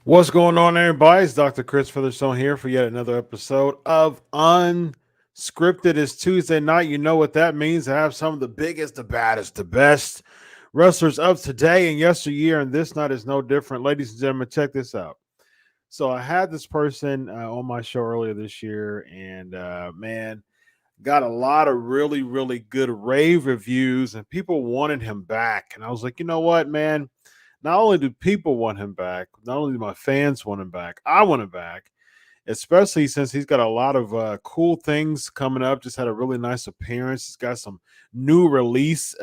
What's going on, everybody? It's Dr. Chris Featherstone here for yet another episode of Unscripted. It's Tuesday night. You know what that means. I have some of the biggest, the baddest, the best wrestlers of today and yesteryear, and this night is no different. Ladies and gentlemen, check this out. So I had this person on my show earlier this year, and man, got a lot of really, really good rave reviews, and people wanted him back. And I was like, you know what, man? Not only do people want him back, not only do my fans want him back, I want him back, especially since he's got a lot of cool things coming up. Just had a really nice appearance. He's got some new releases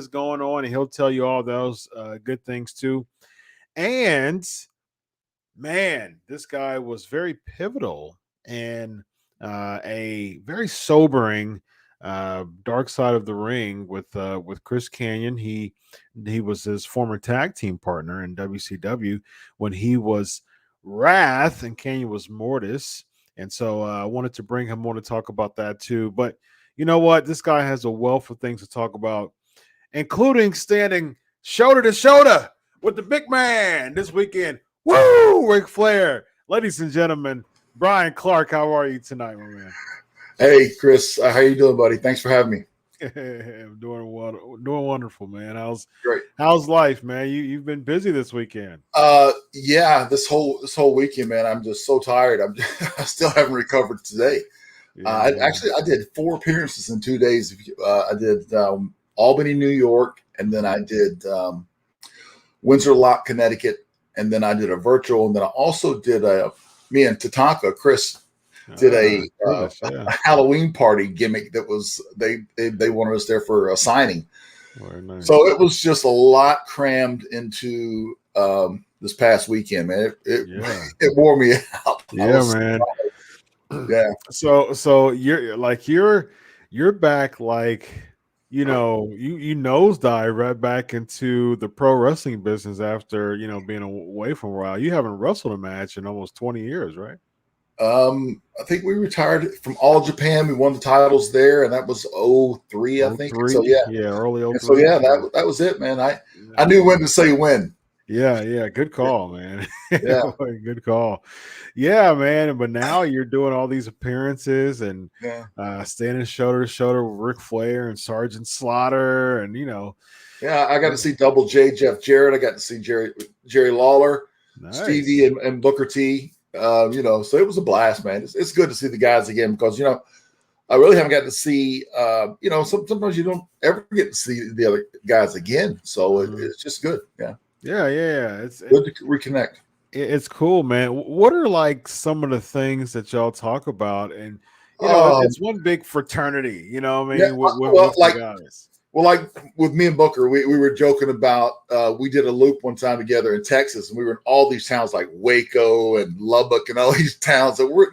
going on, and he'll tell you all those good things too. And man, this guy was very pivotal and a very sobering dark side of the ring with Chris Kanyon. He was his former tag team partner in WCW when he was Wrath and Kanyon was Mortis. And so I wanted to bring him on to talk about that too. But you know what? This guy has a wealth of things to talk about, including standing shoulder to shoulder with the big man this weekend. Woo! Ric Flair. Ladies and gentlemen, Bryan Clark, how are you tonight, my man? Hey, Chris. How you doing, buddy? Thanks for having me. I'm doing wonderful, man. How's life, man? You've been busy this weekend. Yeah, this whole weekend, man. I'm just so tired. I still haven't recovered today. Yeah, I did 4 appearances in 2 days. I did Albany, New York, and then I did Windsor Lock, Connecticut, and then I did a virtual, and then I also did me and Tatanka, Chris, did a Halloween party gimmick that was they wanted us there for a signing. Very nice. So it was just a lot crammed into this past weekend, man. It wore me out. Yeah, man. Yeah. So you're back, like, you know, you nosedive right back into the pro wrestling business after, you know, being away for a while. You haven't wrestled a match in almost 20 years, right? I think we retired from All Japan. We won the titles there, and that was 2003, I think. So early 2003. So that was it, man. I knew when to say when. Yeah, good call, man. Yeah, good call. Yeah, man. But now you're doing all these appearances and standing shoulder to shoulder with Ric Flair and Sergeant Slaughter, and you know. Yeah, I got to see Double J, Jeff Jarrett. I got to see Jerry Lawler, nice. Stevie, and Booker T. You know, so it was a blast, man. It's good to see the guys again because, you know, I really haven't got to see, sometimes you don't ever get to see the other guys again. So it's just good. Yeah. Yeah. It's good to reconnect. It's cool, man. What are like some of the things that y'all talk about? And, it's one big fraternity, you know what I mean? Yeah, With the guys. Well, like with me and Booker, we were joking about, we did a loop one time together in Texas, and we were in all these towns like Waco and Lubbock and all these towns that were,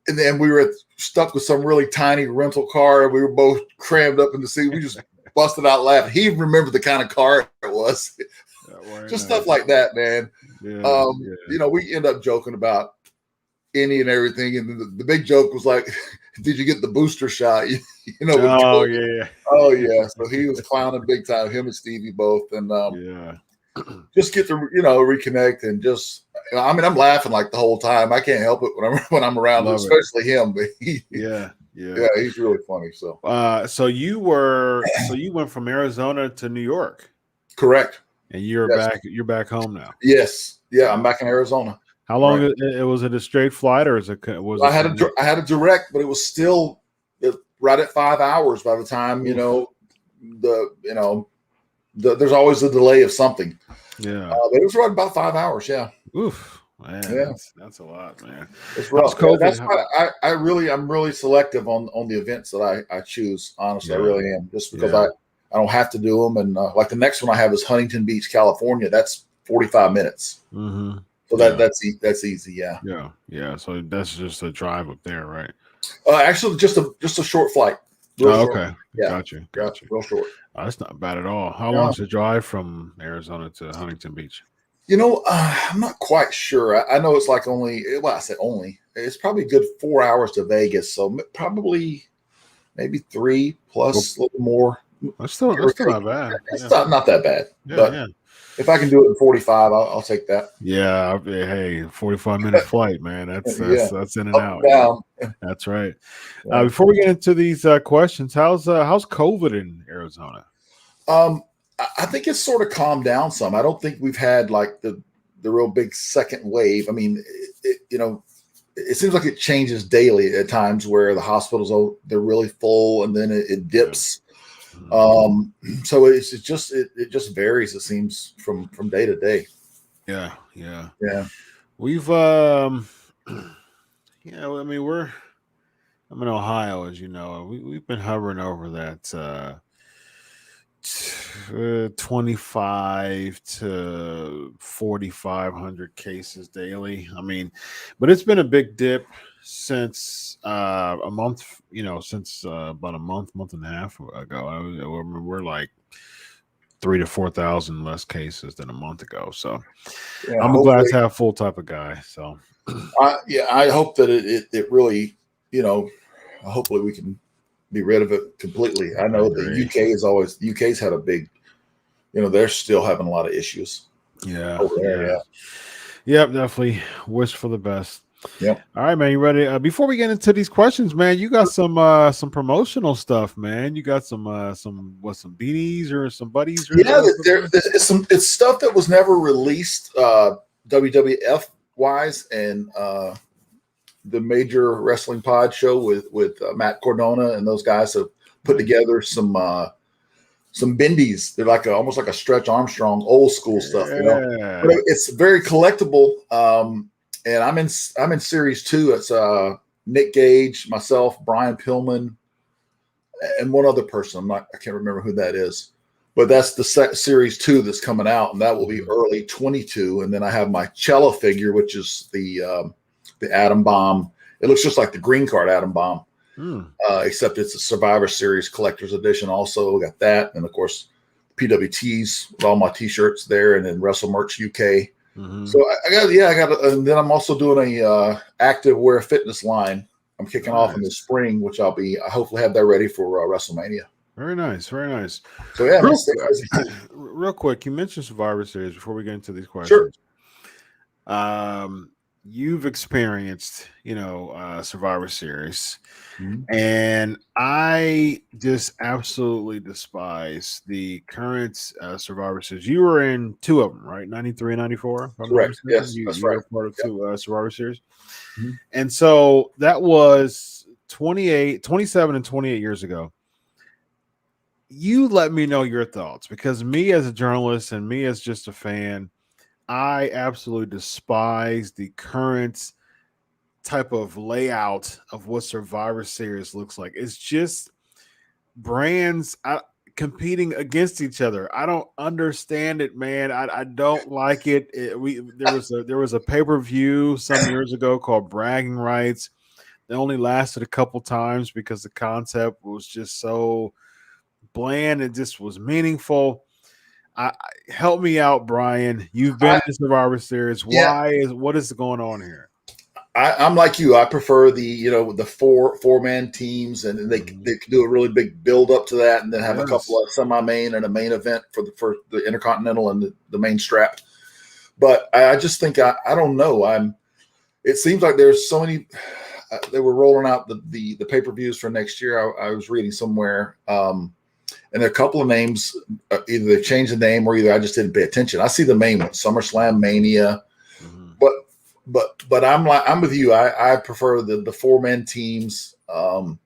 and then we were stuck with some really tiny rental car. We were both crammed up in the seat. We just busted out laughing. He remembered the kind of car it was. Just stuff like that, man. Yeah. We end up joking about any and everything. And the big joke was like, did you get the booster shot? Oh, yeah. Oh, yeah. So he was clowning big time, him and Stevie both. And just get to, reconnect and just, I'm laughing like the whole time. I can't help it when I'm around, especially him. But yeah, he's really funny. So you went from Arizona to New York. Correct. And you're back home now. Yes. Yeah, I'm back in Arizona. How long was it a straight flight, or I had a direct, but it was still right at 5 hours by the time, there's always a delay of something. Yeah. But it was right about 5 hours. Yeah. Oof. Man, yeah. That's a lot, man. It's rough. That's why I'm really selective on the events that I choose. Honestly, I really am, just because I don't have to do them. And like the next one I have is Huntington Beach, California. That's 45 minutes. Mm-hmm. So that's easy. Yeah. Yeah. So that's just a drive up there, right? Actually, just a short flight. Okay. Yeah. Gotcha. Real short. That's not bad at all. How long is the drive from Arizona to Huntington Beach? I'm not quite sure. I know it's like I said only. It's probably a good 4 hours to Vegas. So probably maybe 3 plus a little more. That's still not bad. It's not that bad. But if I can do it in 45, I'll take that. Yeah. Hey, 45-minute flight, man. That's in and out. Down. That's right. Before we get into these questions, how's COVID in Arizona? I think it's sort of calmed down some. I don't think we've had like the real big second wave. I mean, it seems like it changes daily at times where the hospitals, they're really full and then it dips. So it just varies, it seems, from day to day. Yeah. We've I'm in Ohio, as you know. We've been hovering over that 25 to 4,500 cases daily. But it's been a big dip since about a month and a half ago. We're like 3,000 to 4,000 less cases than a month ago. So I'm a glass half full type of guy. So I hope that it really, hopefully we can be rid of it completely. I know the UK's had a big, they're still having a lot of issues. Yeah. Over there, Yep, definitely wish for the best. Yep. All right, man. You ready? Before we get into these questions, man, you got some promotional stuff, man. You got some beanies or some buddies? It's stuff that was never released WWF wise, and the Major Wrestling Pod show with Matt Cordona and those guys have put together some bendies. They're almost like a Stretch Armstrong old school stuff, But it's very collectible. And I'm in series 2. It's Nick Gage, myself, Brian Pillman, and one other person. I can't remember who that is, but that's the series 2 that's coming out, and that will be early 22. And then I have my cello figure, which is the Atom Bomb. It looks just like the green card Atom Bomb, except it's a Survivor Series collector's edition. Also got that, and of course PWTs with all my T-shirts there, and then Wrestle Merch UK. Mm-hmm. So I got, and then I'm also doing a active wear fitness line. I'm kicking off in the spring, which I hopefully have that ready for WrestleMania. Very nice. So yeah, real quick, you mentioned Survivor Series before we get into these questions. Sure. You've experienced, Survivor Series, and I just absolutely despise the current Survivor Series. You were in 2 of them, right? 93 and 94. Correct. Yes, you were part of 2 Survivor Series, and so that was 27 and 28 years ago. You let me know your thoughts, because me as a journalist and me as just a fan, I absolutely despise the current type of layout of what Survivor Series looks like. It's just brands competing against each other. I don't understand it, man. I don't like it. There was a pay-per-view some years ago called Bragging Rights. It only lasted a couple times because the concept was just so bland. It just was meaningful. Help me out, Brian. You've been to Survivor Series. What is going on here? I'm like you. I prefer the four-man teams, and they can do a really big build up to that, and then have a couple of semi-main and a main event for the Intercontinental and the main strap. But I just think I don't know. It seems like there's so many. They were rolling out the pay-per-views for next year. I was reading somewhere. And there are a couple of names, either they changed the name or either I just didn't pay attention. I see the main one, SummerSlam Mania, but I'm with you. I prefer the four-man teams to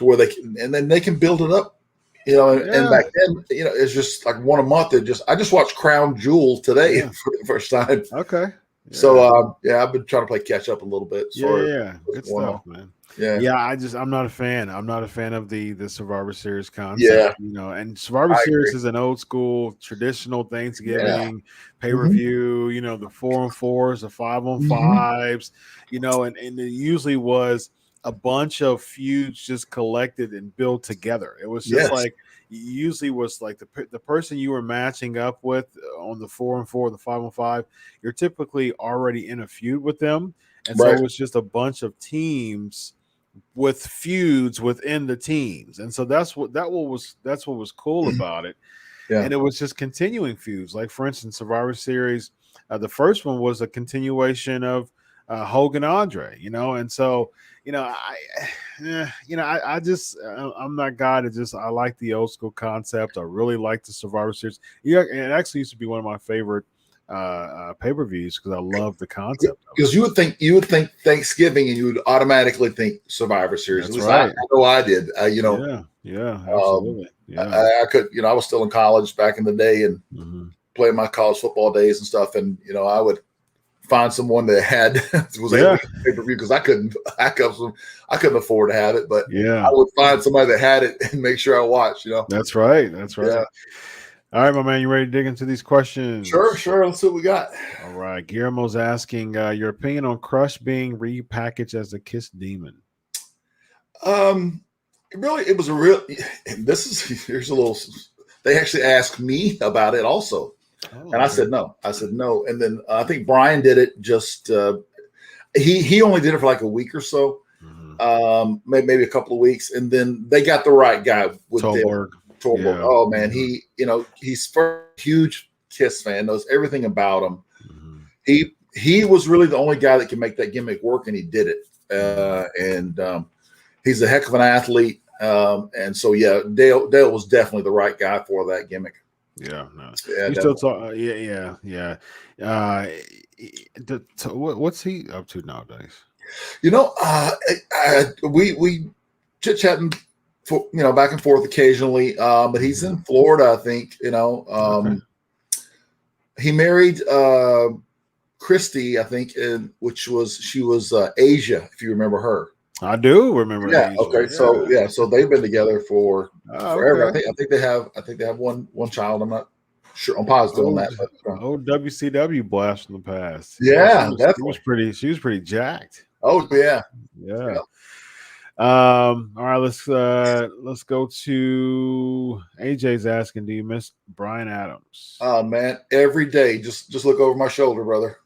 where they can build it up, And back then, it's just like one a month. I just watched Crown Jewel today for the first time. Okay. Yeah. So I've been trying to play catch up a little bit. Good stuff, man. I'm not a fan. I'm not a fan of the Survivor Series concept. And Survivor Series is an old school traditional Thanksgiving pay-per-view, the 4-on-4s, the 5-on-5s, and it usually was a bunch of feuds just collected and built together. It was just like usually was like the person you were matching up with on the 4-on-4, the 5-on-5, you're typically already in a feud with them. And so it was just a bunch of teams with feuds within the teams. And so that's what was cool about it. Yeah. And it was just continuing feuds. Like, for instance, Survivor Series, the first one was a continuation of Hogan Andre, and so, I'm not guy to just, I like the old school concept. I really like the Survivor Series. Yeah. And it actually used to be one of my favorite pay-per-views because I love the concept. Because you would think Thanksgiving and you would automatically think Survivor Series. That's right. I know I did. Absolutely. I could, I was still in college back in the day and playing my college football days and stuff, and I would find someone that was able to pay-per-view because I couldn't afford to have it, but I would find somebody that had it and make sure I watched. That's right. Yeah. All right, my man, you ready to dig into these questions? Sure. Let's see what we got. All right. Guillermo's asking your opinion on Crush being repackaged as a Kiss Demon. It was a real. Here's a little. They actually asked me about it also, and I said no. And then I think Brian did it. Just he only did it for like a week or so, maybe a couple of weeks, and then they got the right guy with Goldberg. Yeah. Oh man, he's a huge Kiss fan, knows everything about him. He was really the only guy that can make that gimmick work, and he did it. And he's a heck of an athlete. And so Dale was definitely the right guy for that gimmick. Yeah, no. You still talk. What's he up to nowadays? We chit chatting. Back and forth occasionally, but he's in Florida, I think. He married Christy, I think, she was Asia, if you remember her. I do remember. Yeah. Asia. Okay. Yeah. So they've been together for forever. Okay. I think they have one child. I'm not sure. I'm positive on that. But, WCW blast from the past. Yeah, she was pretty jacked. Oh yeah. Yeah. All right, let's go to AJ's asking, do you miss Bryan Adams? Oh man, every day. Just look over my shoulder, brother.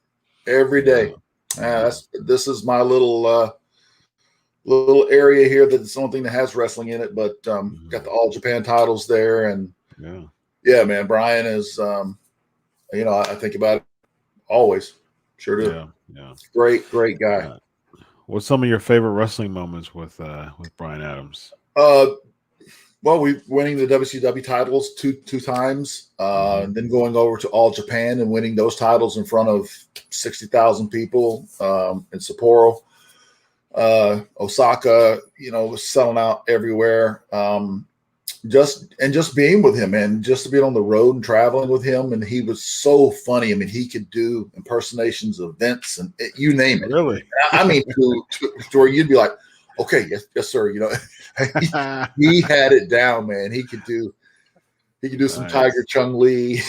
Every day. This is my little area here that's the only thing that has wrestling in it, but got the All Japan titles there, and man, Bryan is I think about it always. Sure do. Yeah. Great guy. What's some of your favorite wrestling moments with Bryan Adams? Well, we winning the WCW titles two times, and then going over to All Japan and winning those titles in front of 60,000 people in Sapporo. Osaka, was selling out everywhere. Just being with him, and just to be on the road and traveling with him, and he was so funny. I mean, he could do impersonations of Vince and you name it. Really? I mean, to where you'd be like, okay, yes, sir. He had it down, man. He could do some Tiger Chung Lee.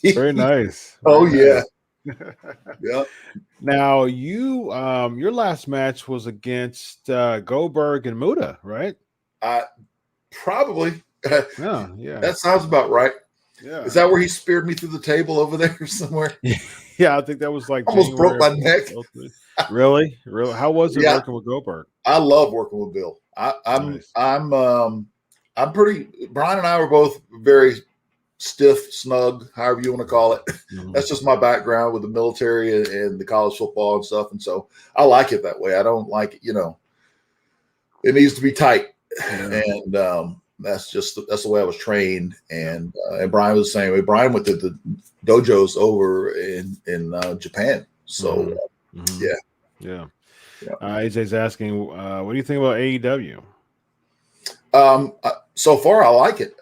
Very nice. Yeah. Yeah. Now your last match was against Goldberg and Muta, right? Probably. Yeah. That sounds about right. Yeah. Is that where he speared me through the table over there somewhere? Yeah, I think that was like almost broke my neck. Really? How was it working with Goldberg? I love working with Bill. I'm pretty. Bryan and I were both very stiff, snug, however you want to call it. Mm-hmm. That's just my background with the military and the college football and stuff, and so I like it that way. I don't like it. It needs to be tight, and that's the way I was trained. And Bryan was the same way. Bryan went to the dojos over in Japan, so yeah. AJ's asking, what do you think about AEW? So far, I like it.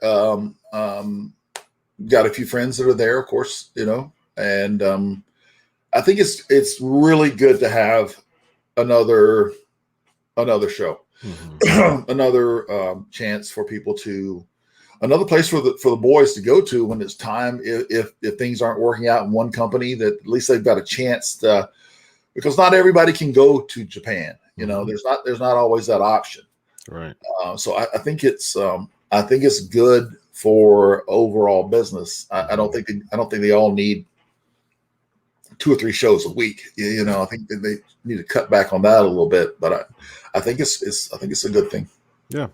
Got a few friends that are there, of course, and I think it's really good to have another show, another chance for people to, another place for the boys to go to when it's time. If things aren't working out in one company, that at least they've got a chance to, because not everybody can go to Japan. There's not always that option. Right. So I think it's good for overall business. I don't think they all need 2 or 3 shows a week. I think they need to cut back on that a little bit, but I think it's a good thing. Yeah.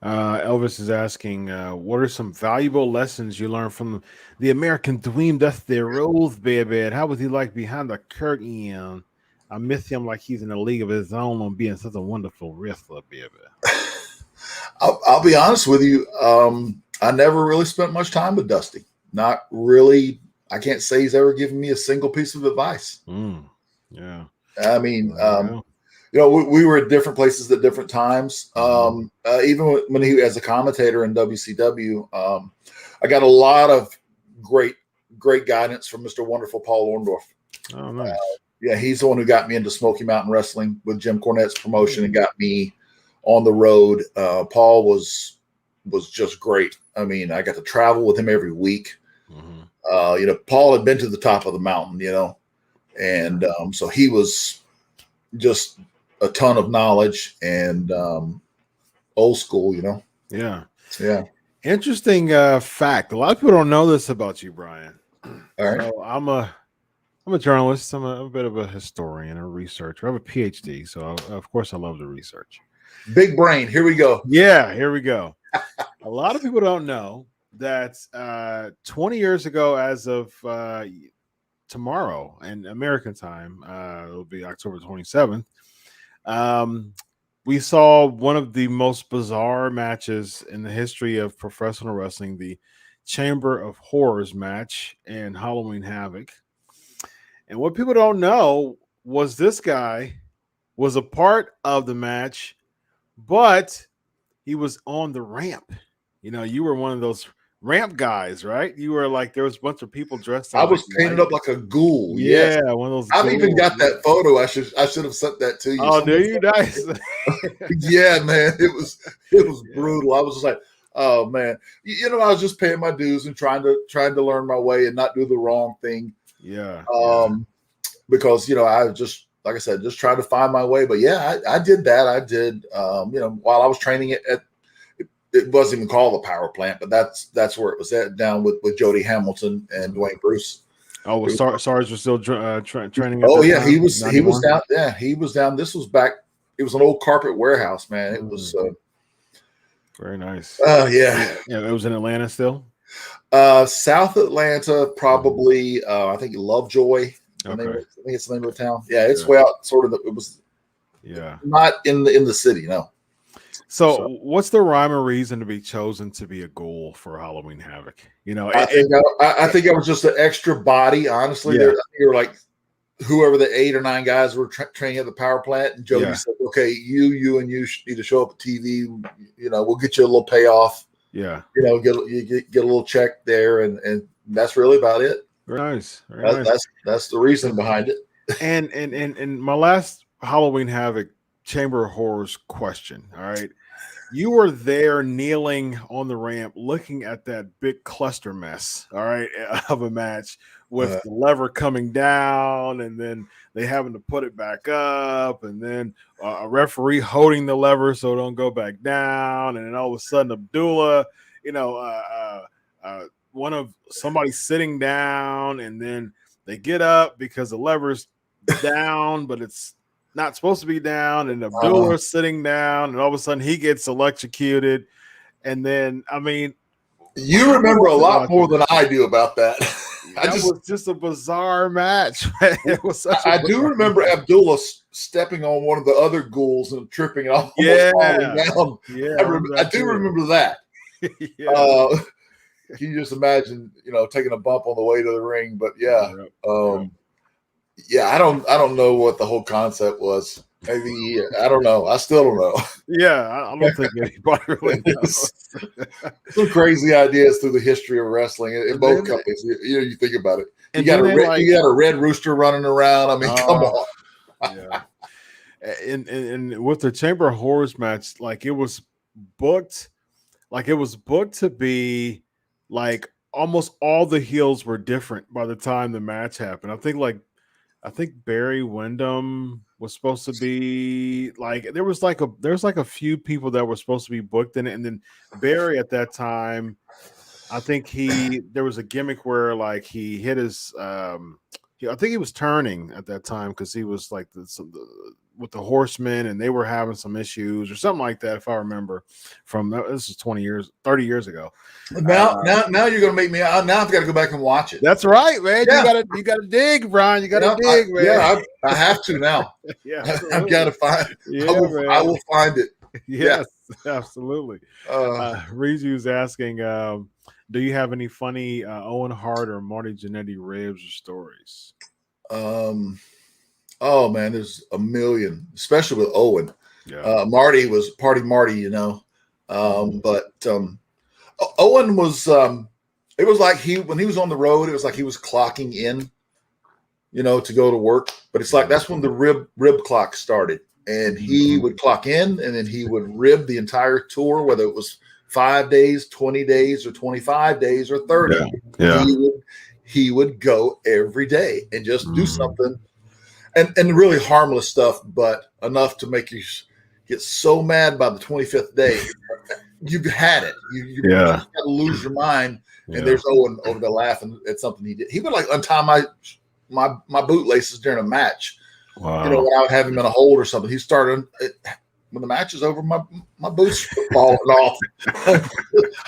Elvis is asking, what are some valuable lessons you learned from the American Dream, Dusty Rhodes, baby? How was he like behind the curtain? I miss him like he's in a league of his own on being such a wonderful wrestler, baby. I'll be honest with you. I never really spent much time with Dusty. Not really. I can't say he's ever given me a single piece of advice. Yeah. I mean, we were at different places at different times. Even when he, as a commentator in WCW, I got a lot of great guidance from Mr. Wonderful Paul Orndorff. Oh, nice. He's the one who got me into Smoky Mountain Wrestling with Jim Cornette's promotion and got me on the road. Paul was just great. I mean, I got to travel with him every week. Paul had been to the top of the mountain, and so he was just a ton of knowledge and old school, Yeah. Interesting fact. A lot of people don't know this about you, Bryan. All right. So I'm a journalist. I'm a bit of a historian, a researcher. I have a PhD, so of course I love to research. Big brain. Here we go. Yeah, here we go. A lot of people don't know that 20 years ago, as of tomorrow and American time, it'll be October 27th. We saw one of the most bizarre matches in the history of professional wrestling, the Chamber of Horrors match in Halloween Havoc. And what people don't know was this guy was a part of the match, but he was on the ramp. You were one of those ramp guys, right? You were like, there was a bunch of people dressed up. I was painted up like a ghoul. Yeah, one of those. I've even got that photo. I should have sent that to you. Oh, do you? Nice. Yeah, man. It was brutal. I was just like, oh man. I was just paying my dues and trying to learn my way and not do the wrong thing. Yeah. Because I just, like I said, just trying to find my way. But yeah, I did that. I did while I was training it wasn't even called the power plant, but that's where it was at, down with Jody Hamilton and Dwayne Bruce. Oh, was Sarge was still training? Oh yeah, he was down. Yeah, he was down. This was back. It was an old carpet warehouse, man. It was very nice. Yeah. It was in Atlanta still. South Atlanta, probably. I think Lovejoy. Okay. I think it's the name of the town. Yeah, it's way out. Sort of. It was. Yeah. Not in the city. No. So, what's the rhyme or reason to be chosen to be a Ghoul for Halloween Havoc? I think I was just an extra body. Honestly, they were like, whoever the 8 or 9 guys were training at the power plant, and Jody said, "Okay, you need to show up at TV. We'll get you a little payoff. Yeah, get a little check there, and that's really about it." Very nice. Very nice. That's the reason behind it. And my last Halloween Havoc Chamber of Horrors question. All right. You were there kneeling on the ramp looking at that big cluster mess, all right, of a match with the lever coming down and then they having to put it back up and then a referee holding the lever so it don't go back down. And then all of a sudden Abdullah, one of somebody sitting down and then they get up because the lever's down, but it's not supposed to be down, and Abdullah sitting down, and all of a sudden he gets electrocuted. And then, I mean, you remember a lot more than I do about that. That was just a bizarre match. It was I do remember Abdullah stepping on one of the other ghouls and tripping and almost falling down. Yeah, I do remember that. Can you just imagine, taking a bump on the way to the ring? But I don't know what the whole concept was. Maybe I don't know. I still don't know. Yeah, I don't think anybody really knows. Some crazy ideas through the history of wrestling in both companies. You think about it. You got a red rooster running around. I mean, come on. Yeah. And with the Chamber of Horrors match, like it was booked to be like almost all the heels were different by the time the match happened. I think Barry Windham was supposed to be like there's like a few people that were supposed to be booked in it, and then Barry at that time, I think there was a gimmick where like he hit his I think he was turning at that time because he was like with the Horsemen and they were having some issues or something like that, if I remember. This is 30 years ago. Now you're gonna make me. Now I've got to go back and watch it. That's right, man. Yeah. You gotta dig, Brian. You gotta dig, man. I have to now. Yeah, I've got to find. I will find it. Yes, absolutely. Rizu's asking, do you have any funny Owen Hart or Marty Jannetty ribs or stories? Oh man, there's a million, especially with Owen. Yeah. Marty was Party Marty, but Owen was. It was like when he was on the road, it was like he was clocking in, to go to work. But it's like that's when the rib clock started, and he would clock in, and then he would rib the entire tour, whether it was 5 days, 20 days, or 25 days, or 30. Yeah. He would go every day and just do something. And really harmless stuff, but enough to make you get so mad by the 25th day. You've had it. You got to lose your mind. And there's Owen over there laughing at something he did. He would like untie my bootlaces during a match. Wow. When I would have him in a hold or something. He started when the match is over. My boots were falling off.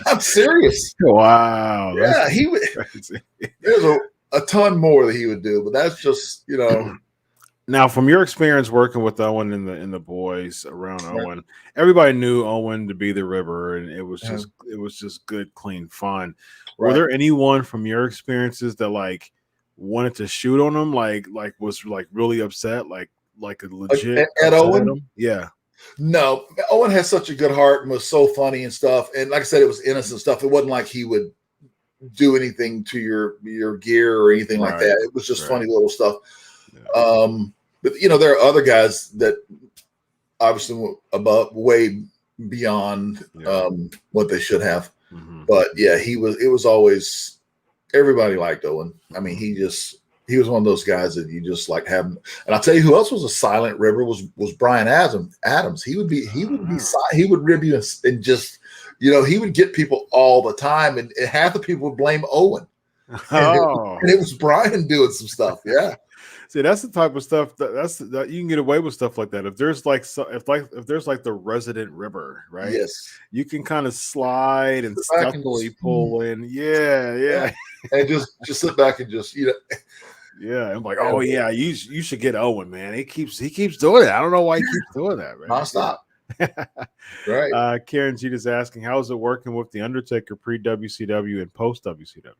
I'm serious. Wow. Yeah, he would. There's a ton more that he would do, but that's just Now, from your experience working with Owen and the boys around Owen, everybody knew Owen to be the River, and it was just good, clean fun. Were there anyone from your experiences that like wanted to shoot on him, like was like really upset, like a legit at Owen? Yeah. No, Owen has such a good heart and was so funny and stuff. And like I said, it was innocent stuff. It wasn't like he would do anything to your gear or anything like that. It was just funny little stuff. Yeah. But there are other guys that obviously went way beyond what they should have. Mm-hmm. But yeah, it was always, everybody liked Owen. I mean, he was one of those guys that you just like having. And I'll tell you who else was a silent ribber was Brian Adams. He would rib you and just, he would get people all the time, and half the people would blame Owen. And it was Brian doing some stuff. Yeah. See, that's the type of stuff that you can get away with stuff like that. If there's if there's like the resident ribber, right? Yes. You can kind of slide and stealthily pull in. Yeah. And just sit back and just, Yeah. I'm like, oh yeah, you should get Owen, man. He keeps doing it. I don't know why he keeps doing that, man. Nonstop. Right. Karen G is asking, how is it working with the Undertaker pre-WCW and post-WCW?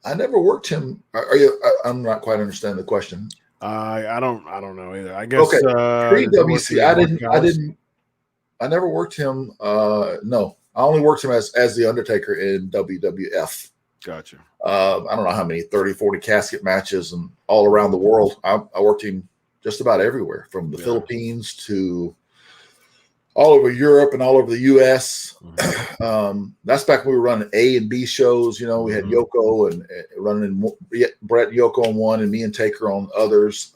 I never worked him. Are you? I'm not quite understanding the question. I don't know either. I guess Okay, pre-WC, I never worked him. No, I only worked him as the Undertaker in WWF. Gotcha. I don't know how many 30, 40 casket matches and all around the world. I worked him just about everywhere, from the Philippines to all over Europe and all over the U.S. That's back when we were running A and B shows. You know, we had Yoko and running Bret and Yoko on one, and me and Taker on others.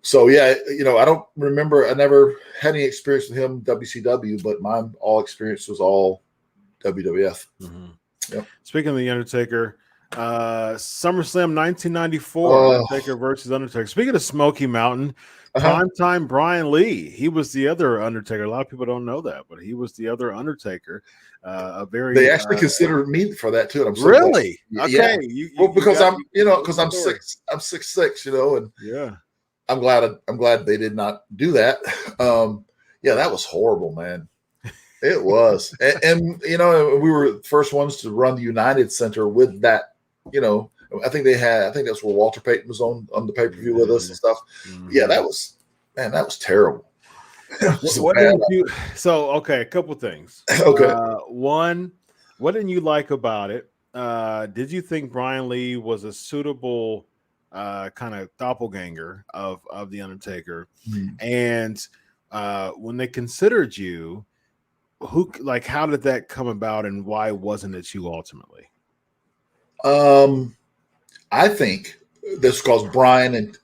So yeah, you know, I don't remember. I never had any experience with him WCW, but my all experience was all WWF. Yep. Speaking of the Undertaker, SummerSlam 1994, Undertaker versus Undertaker. Speaking of Smoky Mountain, primetime Bryan Lee. He was the other Undertaker. A lot of people don't know that, but he was the other Undertaker. They actually considered me for that too. And I'm so really glad. okay. Yeah. Because I'm 6'6", you know, and I'm glad they did not do that. Yeah, that was horrible, man. It was, and you know, we were the first ones to run the United Center with that. You know, I think that's where Walter Payton was on the pay-per-view with us and stuff. Yeah, that was terrible. Okay, a couple things. Okay, one, what didn't you like about it? Did you think Bryan Lee was a suitable kind of doppelganger of the Undertaker? And when they considered you, how did that come about, and why wasn't it you ultimately? I think this because Bryan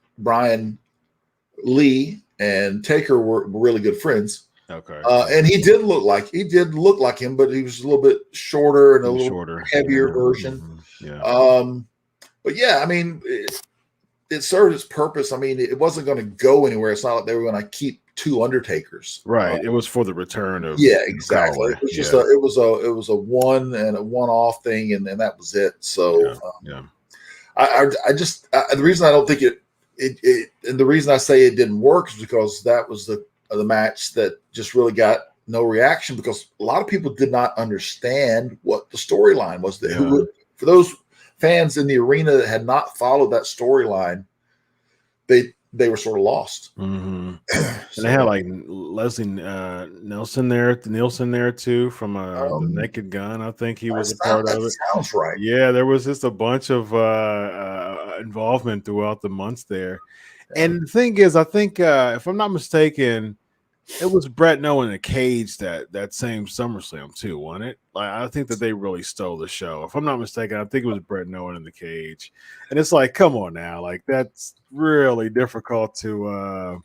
Lee and Taker were really good friends. Okay. And he did look like him, but he was a little bit shorter and a little heavier version. Yeah. But yeah, I mean, it served its purpose. I mean, it wasn't going to go anywhere. It's not like they were going to keep two Undertakers. Right. It was for the return of exactly. It was just it was a one and a one-off thing, and that was it. So the reason I don't think it and the reason I say it didn't work is because that was the match that just really got no reaction, because a lot of people did not understand what the storyline was. For those fans in the arena that had not followed that storyline, they were sort of lost. And they had like Leslie Nielsen there too, from the Naked Gun. I think he was a part of it. Sounds right. Yeah, there was just a bunch of involvement throughout the months there. And the thing is, I think if I'm not mistaken, it was Bret Noah in a cage that same SummerSlam too, wasn't it? Like, I think that they really stole the show. If I'm not mistaken, I think it was Bret Noah in the cage. And it's like, come on now, like that's really difficult to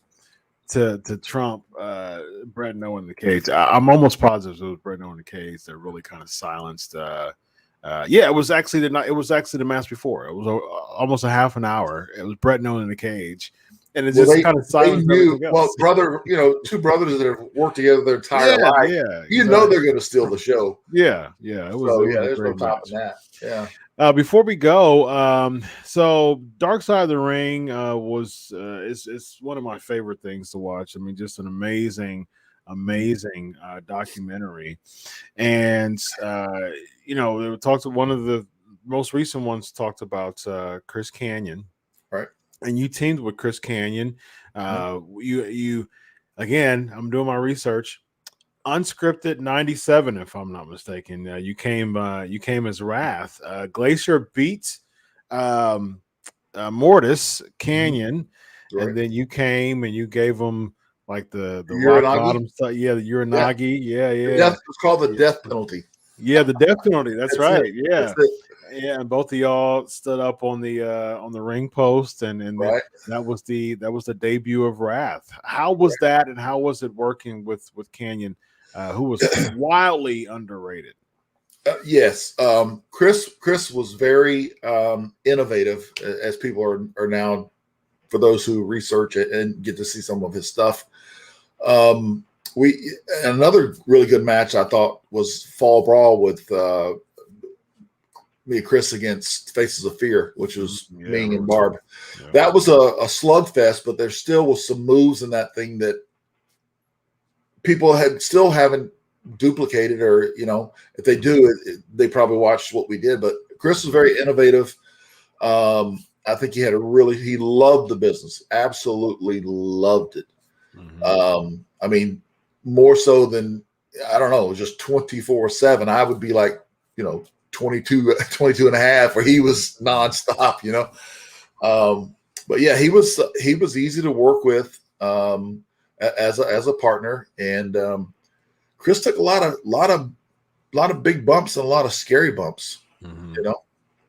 trump Bret Noah in the cage. I'm almost positive it was Bret Noah in the cage that really kind of silenced. It was actually the match before. It was almost a half an hour. It was Bret Noah in the cage. And it's just kind of silent. Well, brother, you know, two brothers that have worked together their entire life. Yeah, you know they're going to steal the show. Yeah. It was. There's no topping that. Yeah. Before we go, so Dark Side of the Ring is one of my favorite things to watch. I mean, just an amazing documentary, and you know, they talked. One of the most recent ones talked about Chris Kanyon, right? And you teamed with Chris Kanyon. You again, I'm doing my research. Unscripted 97, if I'm not mistaken. You came as Wrath. Glacier beat Mortis Canyon, and then you came and you gave him like the rock bottom stuff. Yeah, the Uranagi. Yeah. It's called the death penalty. Yeah, the death penalty. That's right. It. Yeah. Yeah, and both of y'all stood up on the ring post, and that was the debut of Wrath. How was that, and how was it working with Kanyon, who was wildly underrated? Yes, Chris was very innovative, as people are now, for those who research it and get to see some of his stuff. Another really good match I thought was Fall Brawl with me and Chris against Faces of Fear, which was Ming and Barb. Yeah. That was a slugfest, but there still was some moves in that thing that people haven't duplicated, or, you know, if they do, they probably watched what we did. But Chris was very innovative. I think he loved the business, absolutely loved it. I mean, more so than, I don't know, just 24/7. I would be like, 22 and a half, where he was nonstop, but yeah, he was easy to work with, as a partner. And, Chris took a lot of big bumps and a lot of scary bumps,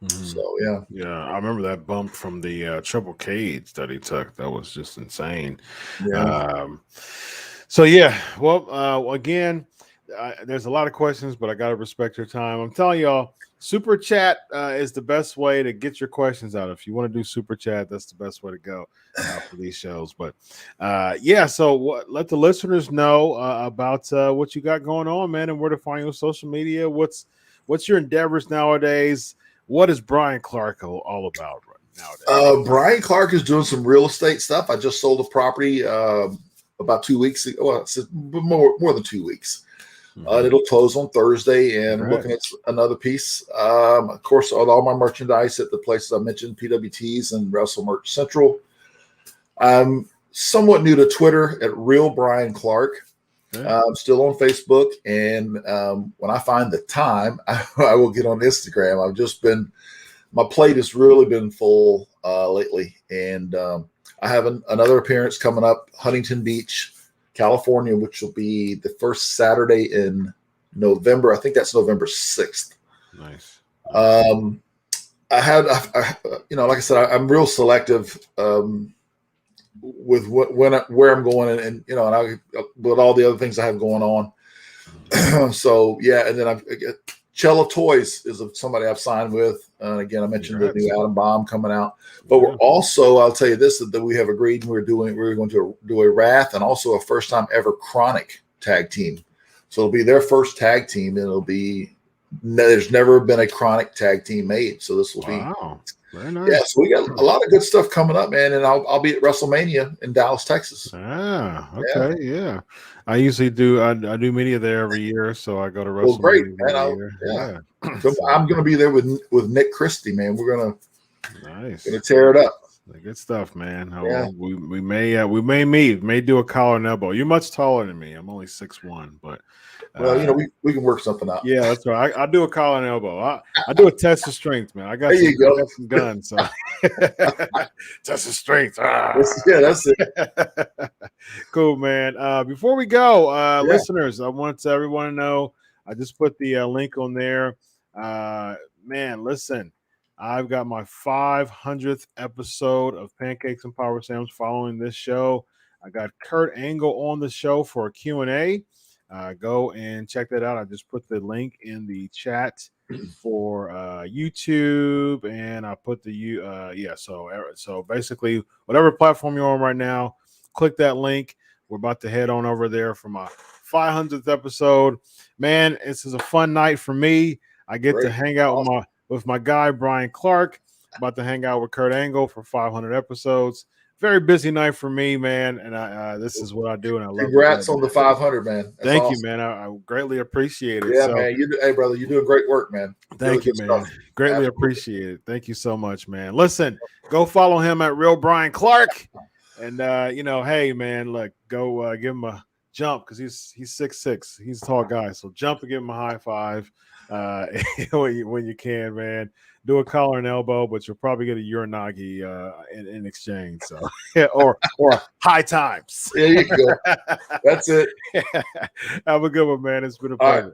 So yeah, I remember that bump from the triple cage that he took. That was just insane. So yeah, well, again, there's a lot of questions, but I gotta respect your time. I'm telling y'all, super chat is the best way to get your questions out. If you want to do super chat, that's the best way to go for these shows. But yeah, so let the listeners know about what you got going on, man, and where to find you on social media. What's your endeavors nowadays? What is Bryan Clark all about nowadays? Bryan Clark is doing some real estate stuff. I just sold a property about 2 weeks ago. Well, it's more than 2 weeks. It'll close on Thursday, and I'm looking at another piece. Of course, all my merchandise at the places I mentioned, PWTs and Wrestle Merch Central. I'm somewhat new to Twitter at Real Bryan Clark. I'm still on Facebook, and when I find the time, I will get on Instagram. My plate has really been full lately, and I have another appearance coming up, Huntington Beach, California, which will be the first Saturday in November. I think that's November 6th. Nice. Like I said, I'm real selective with where I'm going, and with all the other things I have going on. So yeah, and then I've Cello Toys is somebody I've signed with. Again, I mentioned the new Atom Bomb coming out, but we're also, I'll tell you this, that we have agreed we're going to do a Wrath and also a first time ever Chronic tag team. So it'll be their first tag team, and there's never been a Chronic tag team made. So this will be very nice. Yeah, so we got a lot of good stuff coming up, man. And I'll be at WrestleMania in Dallas, Texas. Okay, yeah. I usually do. I do media there every year, so I go to WrestleMania. Well, great, man. I'm going to be there with Nick Christie, man. We're gonna tear it up. Good stuff, man. We may meet. May do a collar and elbow. You're much taller than me. I'm only 6'1", but. We can work something out. Yeah, that's right. I do a collar and elbow. I do a test of strength, man. I got some guns. So test of strength. Yeah, that's it. Cool, man. Before we go, listeners, I want everyone to know I just put the link on there. Man, listen, I've got my 500th episode of Pancakes and Power Slams following this show. I got Kurt Angle on the show for a Q&A. Go and check that out. I just put the link in the chat for YouTube, and I put so basically whatever platform you're on right now, click that link. We're about to head on over there for my 500th episode. Man, this is a fun night for me. I get to hang out with my guy Bryan Clark. About to hang out with Kurt Angle for 500 episodes. Very busy night for me, man, and this is what I do, and I love it. Congrats on the 500, man. That's Thank awesome. you, man. I greatly appreciate it. Yeah, man. Hey, brother, you're doing great work, man. Thank you, man. Greatly appreciate it. Thank you so much, man. Listen, go follow him at Real Bryan Clark, and hey, man, look, go give him a jump because he's 6'6". He's a tall guy, so jump and give him a high five when you can, man. Do a collar and elbow, but you'll probably get a uranagi in exchange. So, or high times. There you go. That's it. Have a good one, man. It's been a pleasure.